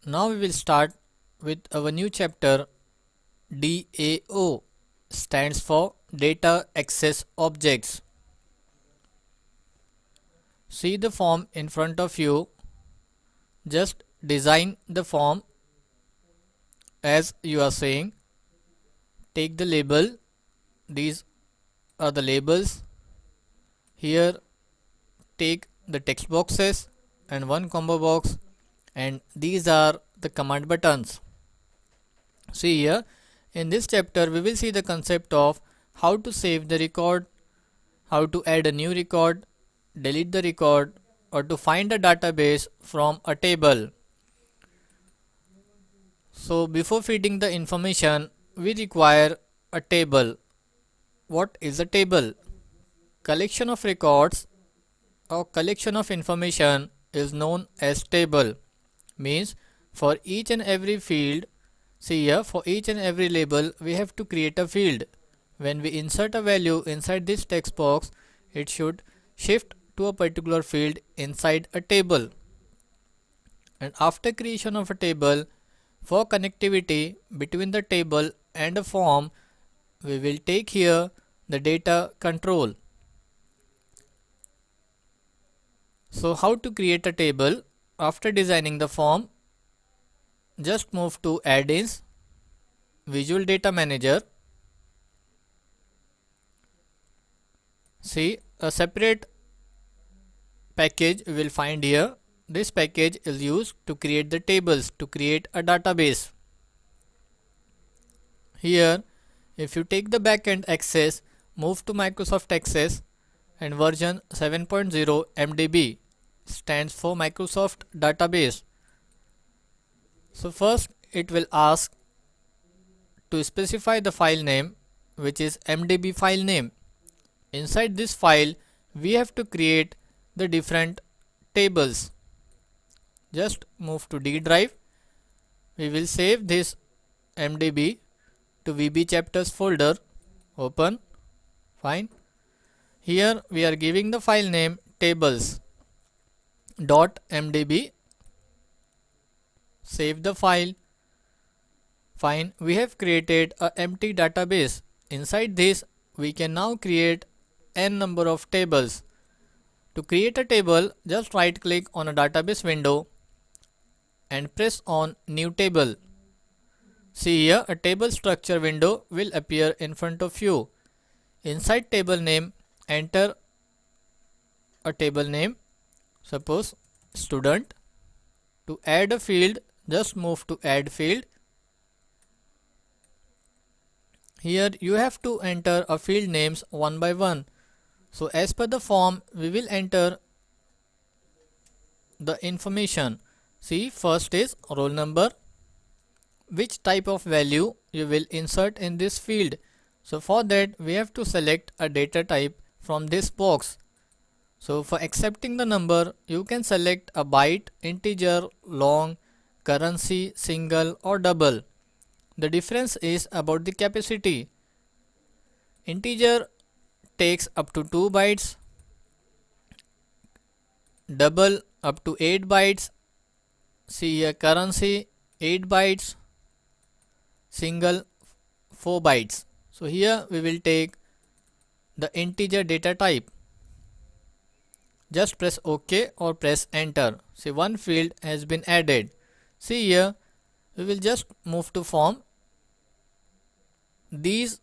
Now we will start with our new chapter. DAO stands for Data Access Objects. See the form in front of you. Just design the form as you are saying. Take the label. These are the labels. Here take the text boxes and one combo box, and these are the command buttons. See here, in this chapter we will see the concept of how to save the record, how to add a new record, delete the record, or to find a database from a table. So before feeding the information, we require a table. What is a table? Collection of records or collection of information is known as table. Means for each and every field, see here, for each and every label we have to create a field. When we insert a value inside this text box, it should shift to a particular field inside a table. And after creation of a table, for connectivity between the table and a form, we will take here the data control. So how to create a table? After designing the form, just move to Add-ins, Visual Data Manager. See, a separate package we will find here. This package is used to create the tables, to create a database. Here, if you take the backend access, move to Microsoft Access and version 7.0 MDB stands for Microsoft Database. So first it will ask to specify the file name, which is MDB file name. Inside this file we have to create the different tables. Just move to D drive. We will save this MDB to VB chapters folder. Open. Fine. Here we are giving the file name tables.mdb. Save the file. Fine. We have created a empty database. Inside this we can now create n number of tables. To create a table, just right click on a database window and press on new table. See here, a table structure window will appear in front of you. Inside table name, enter a table name, suppose student. To add a field, just move to add field. Here you have to enter a field names one by one. So as per the form, we will enter the information. See, first is roll number. Which type of value you will insert in this field? So for that we have to select a data type from this box. So for accepting the number, you can select a byte, integer, long, currency, single or double. The difference is about the capacity. Integer takes up to 2 bytes, double up to 8 bytes, see here currency 8 bytes, single 4 bytes. So here we will take the integer data type. Just press OK or press enter. See, one field has been added. See here, we will just move to form. These,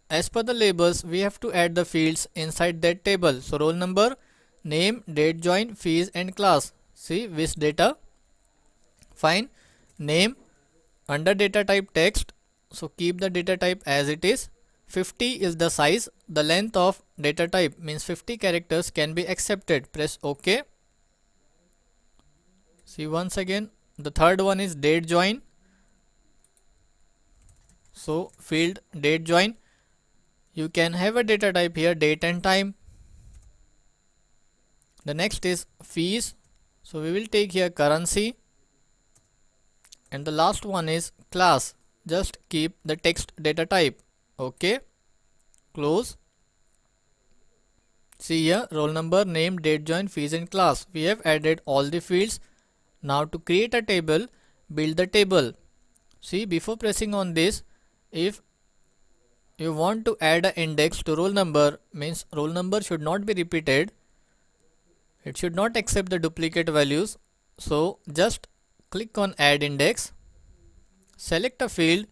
as per the labels, we have to add the fields inside that table. So roll number, name, date join, fees and class. See, which data. Fine. Name, under data type text. So keep the data type as it is. 50 is the size. The length of data type means 50 characters can be accepted. Press OK. See, once again, the third one is date join. So field date join, you can have a data type here, date and time. The next is fees. So we will take here currency. And the last one is class. Just keep the text data type. OK. Close. See here, roll number, name, date join, fees and class. We have added all the fields. Now to create a table, build the table. See, before pressing on this, if you want to add an index to roll number, means roll number should not be repeated. It should not accept the duplicate values. So just click on add index. Select a field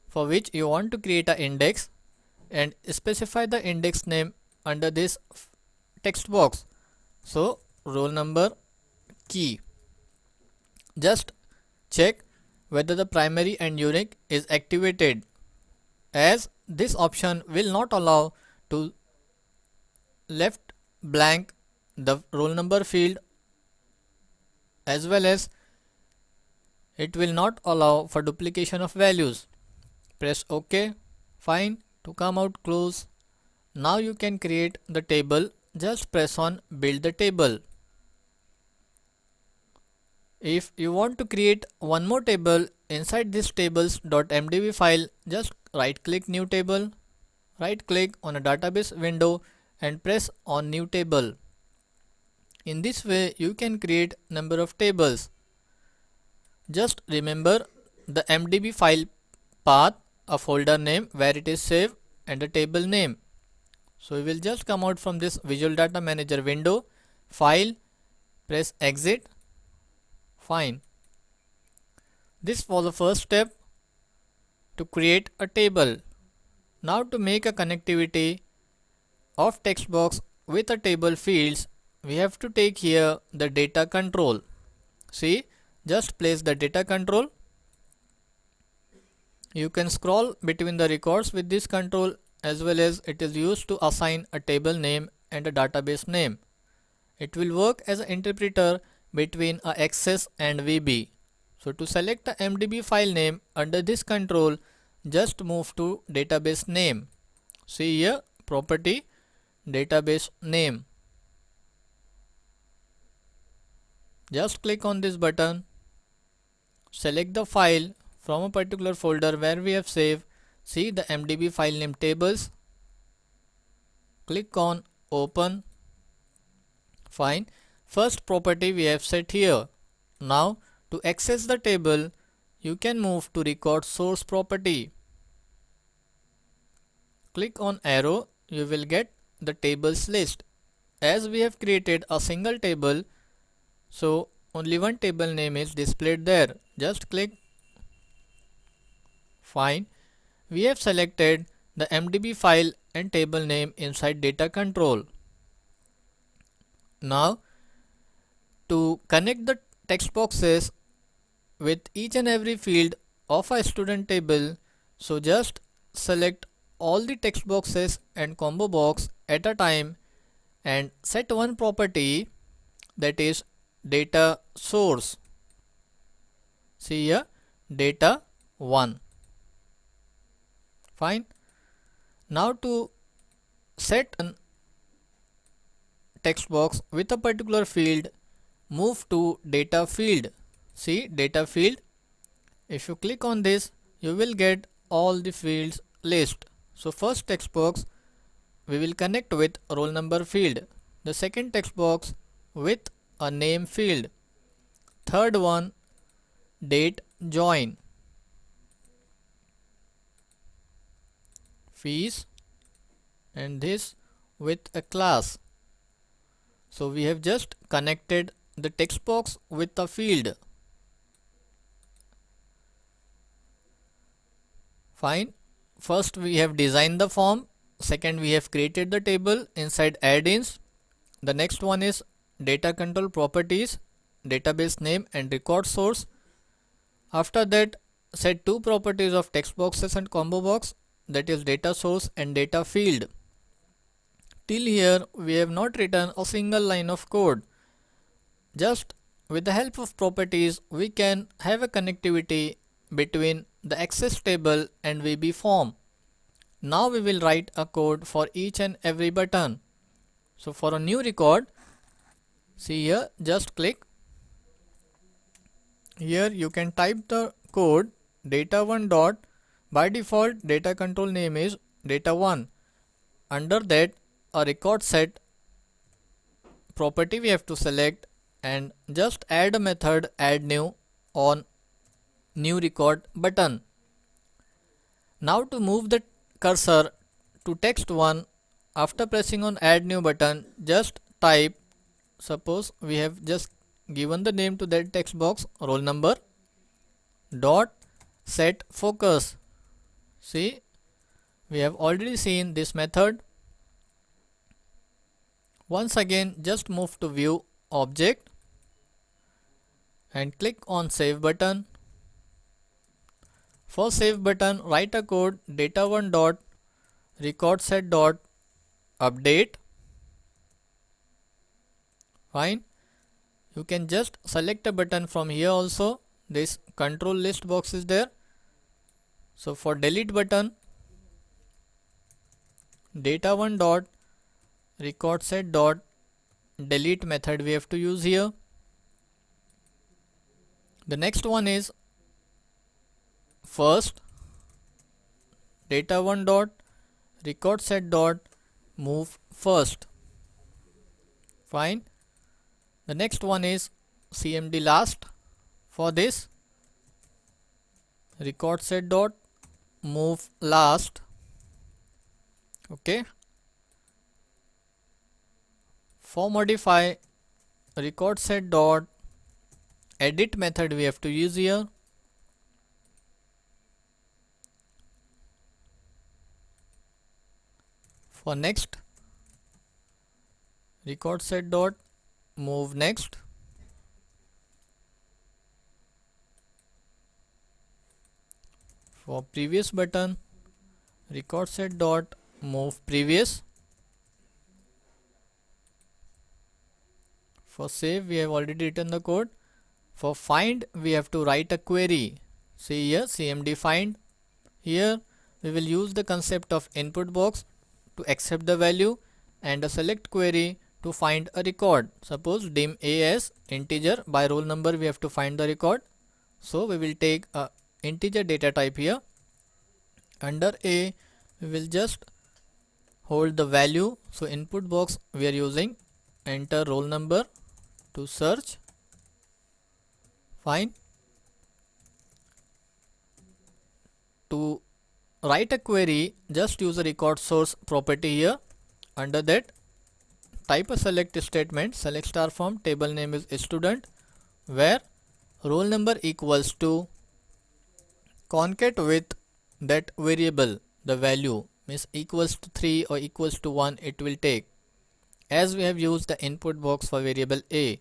for which you want to create an index and specify the index name under this text box. So roll number key. Just check whether the primary and unique is activated, as this option will not allow to left blank the roll number field, as well as it will not allow for duplication of values. Press OK. Fine. To come out, close. Now you can create the table. Just press on build the table. If you want to create one more table inside this tables.mdb file, just right click new table, right click on a database window and press on new table. In this way you can create number of tables. Just remember the MDB file path, a folder name where it is saved, and a table name. So we will just come out from this Visual Data Manager window, file, press exit. Fine. This was the first step to create a table. Now to make a connectivity of text box with a table fields, we have to take here the data control. See, just place the data control. You can scroll between the records with this control, as well as it is used to assign a table name and a database name. It will work as an interpreter between a access and VB. So to select the MDB file name under this control, just move to database name. See here, property, database name. Just click on this button. Select the file from a particular folder where we have saved. See the MDB file name tables. Click on open. Fine. First property we have set here. Now to access the table, you can move to record source property. Click on arrow, you will get the tables list. As we have created a single table, so only one table name is displayed there. Just click. Fine. We have selected the MDB file and table name inside data control. Now to connect the text boxes with each and every field of a student table, so just select all the text boxes and combo box at a time and set one property, that is data source. See here, data 1. Fine. Now to set a text box with a particular field, move to data field. See data field. If you click on this, you will get all the fields list. So first text box we will connect with roll number field. The second text box with a name field. Third one, date join. Fees, and this with a class. So we have just connected the text box with a field. Fine. First we have designed the form. Second we have created the table inside add-ins. The next one is data control properties, database name and record source. After that, set two properties of text boxes and combo box, that is data source and data field. Till here we have not written a single line of code. Just with the help of properties we can have a connectivity between the access table and VB form. Now we will write a code for each and every button. So for a new record, see here, just click. Here you can type the code data1 dot. By default data control name is data1. Under that a record set property we have to select and just add a method add new on new record button. Now to move the cursor to text 1, after pressing on add new button, just type, suppose we have just given the name to that text box, roll number dot set focus. See, we have already seen this method. Once again, just move to view object and click on save button. For save button, write a code data1 dot record set dot update. Fine. You can just select a button from here also. This control list box is there. So for delete button, data1 dot record set dot delete method we have to use here. The next one is first data1 dot record set dot move first. Fine. The next one is cmd last. For this, record set dot move last. Okay. For modify, record set dot edit method we have to use here. For next, record set dot move next. For previous button, record set dot move previous. For save, we have already written the code. For find, we have to write a query. See here, cmd find. Here we will use the concept of input box to accept the value and a select query to find a record. Suppose dim a as integer, by roll number we have to find the record. So we will take a integer data type here. Under a, we will just hold the value. So input box we are using enter roll number to search. Fine. To write a query, just use a record source property here. Under that, type a select statement, select star from table name is student, where roll number equals to concat with that variable, the value means equals to 3 or equals to 1 it will take, as we have used the input box for variable a.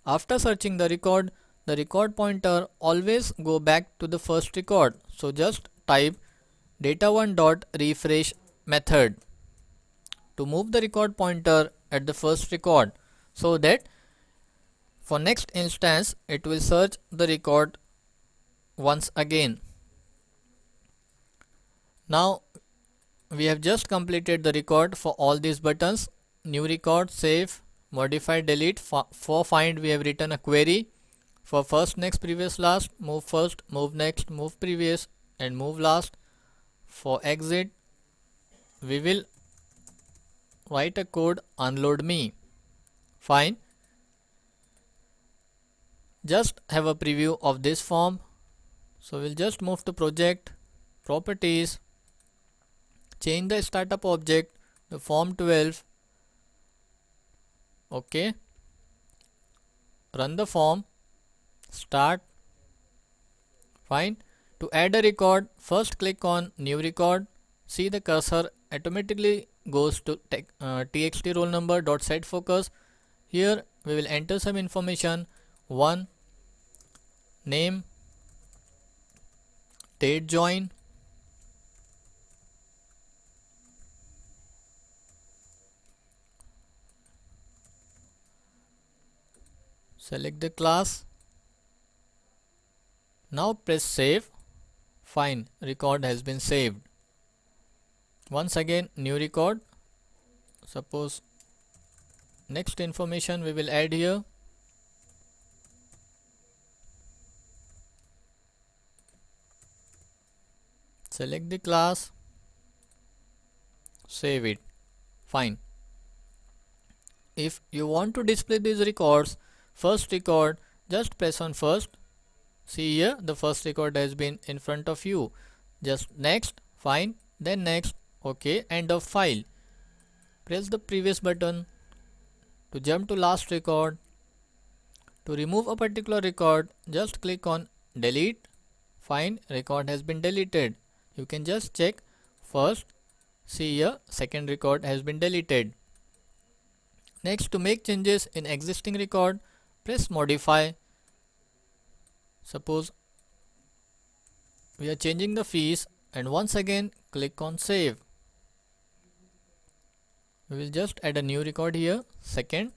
After searching the record pointer always go back to the first record. So just type data1 dot refresh method to move the record pointer at the first record, so that for next instance it will search the record once again. Now we have just completed the record for all these buttons: new record, save, modify, delete. For find, we have written a query. For first, next, previous, last, move first, move next, move previous and move last. For exit, we will write a code unload me. Fine. Just have a preview of this form. So we'll just move to project, properties, change the startup object, the form 12. Okay. Run the form, start. Fine. To add a record, first click on new record. See the cursor automatically goes to txt roll number dot set focus. Here we will enter some information: 1, name, date join, select the class. Now press save. Fine, record has been saved. Once again, new record. Suppose next information we will add here. Select the class, save it. Fine. If you want to display these records, first record, just press on first, See here, the first record has been in front of you. Just next, find, then next, OK, end of file. Press the previous button to jump to last record. To remove a particular record, just click on delete. Find, record has been deleted. You can just check first. See here, second record has been deleted. Next, to make changes in existing record, press modify. Suppose we are changing the fees, and once again click on save. We will just add a new record here, second.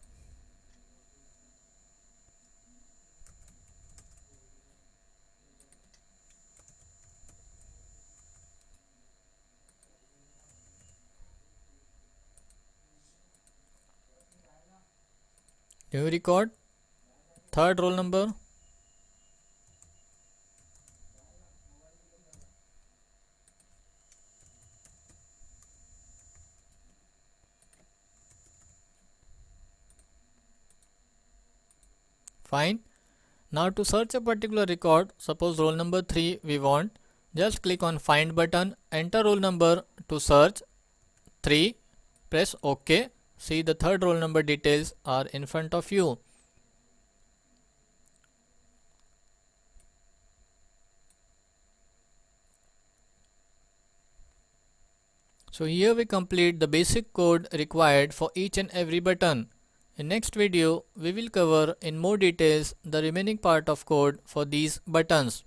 New record, third roll number. Fine. Now to search a particular record, suppose roll number 3 we want, just click on find button, enter roll number to search 3, press OK. See, the third roll number details are in front of you. So here we complete the basic code required for each and every button. In next video, we will cover in more details the remaining part of code for these buttons.